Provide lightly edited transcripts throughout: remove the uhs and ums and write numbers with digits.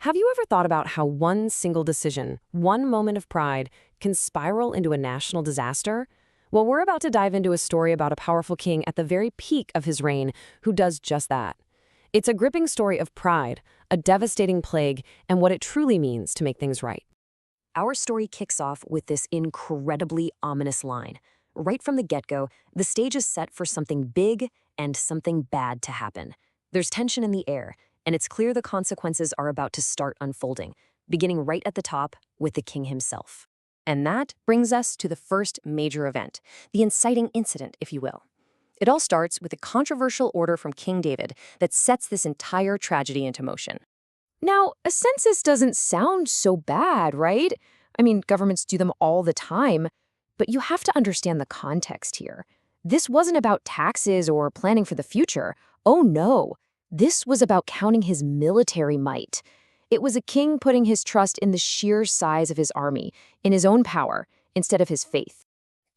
Have you ever thought about how one single decision, one moment of pride, can spiral into a national disaster? Well, we're about to dive into a story about a powerful king at the very peak of his reign who does just that. It's a gripping story of pride, a devastating plague, and what it truly means to make things right. Our story kicks off with this incredibly ominous line. Right from the get-go, the stage is set for something big and something bad to happen. There's tension in the air, and it's clear the consequences are about to start unfolding, beginning right at the top with the king himself. And that brings us to the first major event, the inciting incident, if you will. It all starts with a controversial order from King David that sets this entire tragedy into motion. Now, a census doesn't sound so bad, right? I mean, governments do them all the time, but you have to understand the context here. This wasn't about taxes or planning for the future. Oh no, this was about counting his military might. It was a king putting his trust in the sheer size of his army, in his own power, instead of his faith.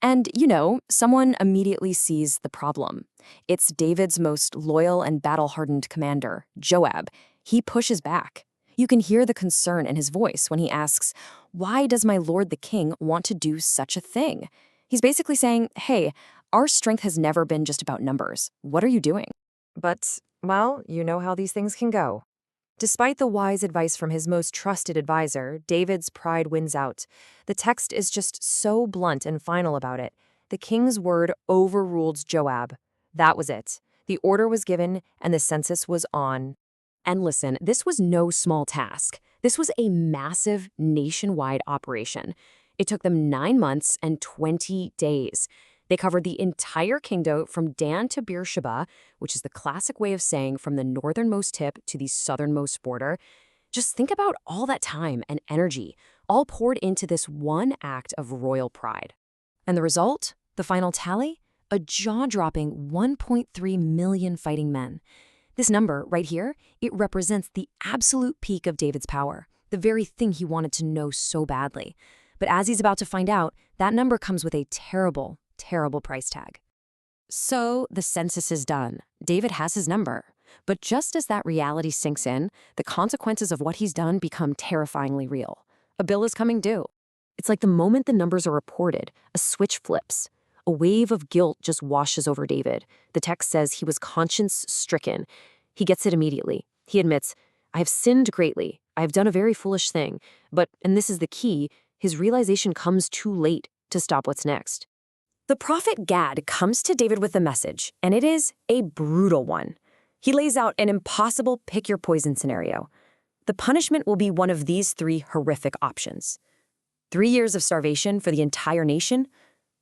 And, someone immediately sees the problem. It's David's most loyal and battle-hardened commander, Joab. He pushes back. You can hear the concern in his voice when he asks, "Why does my lord the king want to do such a thing?" He's basically saying, hey, our strength has never been just about numbers. What are you doing? But, well, you know how these things can go. Despite the wise advice from his most trusted advisor, David's pride wins out. The text is just so blunt and final about it. The king's word overruled Joab. That was it. The order was given, and the census was on. And listen, this was no small task. This was a massive nationwide operation. It took them 9 months and 20 days. They covered the entire kingdom from Dan to Beersheba, which is the classic way of saying from the northernmost tip to the southernmost border. Just think about all that time and energy, all poured into this one act of royal pride. And the result? The final tally? A jaw-dropping 1.3 million fighting men. This number right here, it represents the absolute peak of David's power, the very thing he wanted to know so badly. But as he's about to find out, that number comes with a terrible price tag. So the census is done. David has his number. But just as that reality sinks in, the consequences of what he's done become terrifyingly real. A bill is coming due. It's like the moment the numbers are reported, a switch flips. A wave of guilt just washes over David. The text says he was conscience-stricken. He gets it immediately. He admits, I have sinned greatly. I have done a very foolish thing. But, and this is the key, his realization comes too late to stop what's next. The prophet Gad comes to David with a message, and it is a brutal one. He lays out an impossible pick-your-poison scenario. The punishment will be one of these 3 horrific options. 3 years of starvation for the entire nation,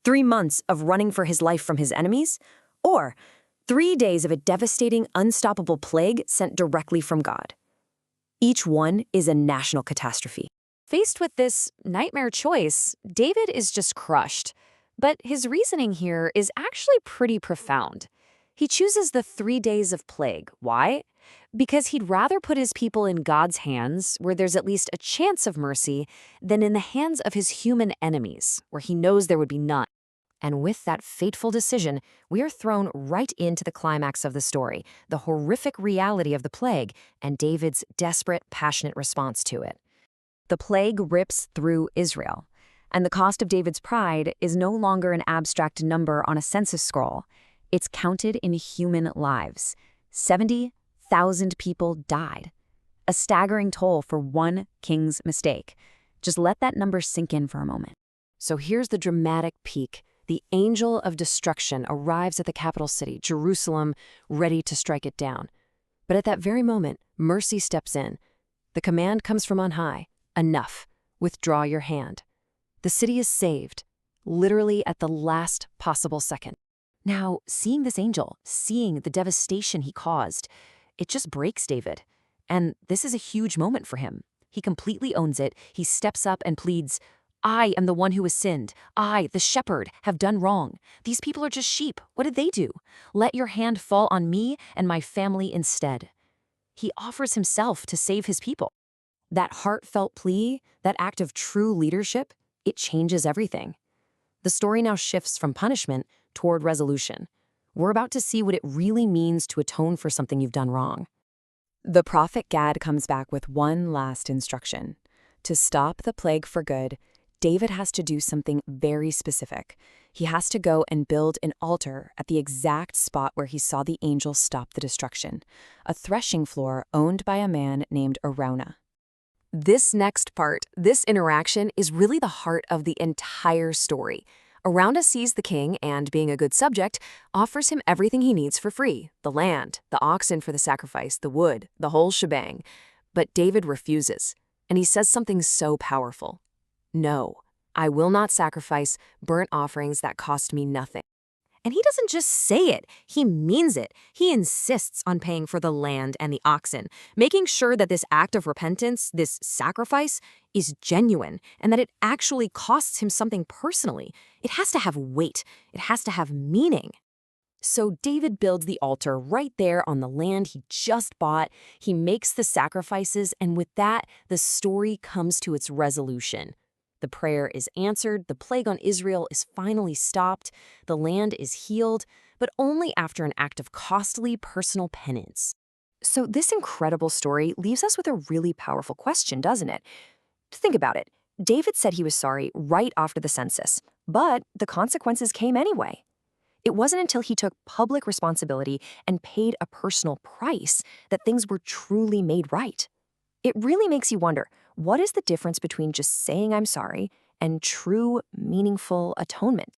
3 months of running for his life from his enemies, or 3 days of a devastating, unstoppable plague sent directly from God. Each one is a national catastrophe. Faced with this nightmare choice, David is just crushed. But his reasoning here is actually pretty profound. He chooses the 3 days of plague. Why? Because he'd rather put his people in God's hands, where there's at least a chance of mercy, than in the hands of his human enemies, where he knows there would be none. And with that fateful decision, we are thrown right into the climax of the story, the horrific reality of the plague, and David's desperate, passionate response to it. The plague rips through Israel, and the cost of David's pride is no longer an abstract number on a census scroll. It's counted in human lives. 70,000 people died. A staggering toll for one king's mistake. Just let that number sink in for a moment. So here's the dramatic peak. The angel of destruction arrives at the capital city, Jerusalem, ready to strike it down. But at that very moment, mercy steps in. The command comes from on high. Enough. Withdraw your hand. The city is saved, literally at the last possible second. Now, seeing this angel, seeing the devastation he caused, it just breaks David. And this is a huge moment for him. He completely owns it. He steps up and pleads, I am the one who has sinned. I, the shepherd, have done wrong. These people are just sheep. What did they do? Let your hand fall on me and my family instead. He offers himself to save his people. That heartfelt plea, that act of true leadership, it changes everything. The story now shifts from punishment toward resolution. We're about to see what it really means to atone for something you've done wrong. The prophet Gad comes back with one last instruction. To stop the plague for good, David has to do something very specific. He has to go and build an altar at the exact spot where he saw the angel stop the destruction, a threshing floor owned by a man named Araunah. This next part, this interaction, is really the heart of the entire story. Araunah sees the king and, being a good subject, offers him everything he needs for free: the land, the oxen for the sacrifice, the wood, the whole shebang. But David refuses, and he says something so powerful. No, I will not sacrifice burnt offerings that cost me nothing. And he doesn't just say it, he means it. He insists on paying for the land and the oxen, making sure that this act of repentance, this sacrifice, is genuine and that it actually costs him something personally. It has to have weight. It has to have meaning. So David builds the altar right there on the land he just bought. He makes the sacrifices, and with that, the story comes to its resolution. The prayer is answered, the plague on Israel is finally stopped, the land is healed, but only after an act of costly personal penance. So this incredible story leaves us with a really powerful question, doesn't it? Think about it. David said he was sorry right after the census, but the consequences came anyway. It wasn't until he took public responsibility and paid a personal price that things were truly made right. It really makes you wonder, what is the difference between just saying I'm sorry and true, meaningful atonement?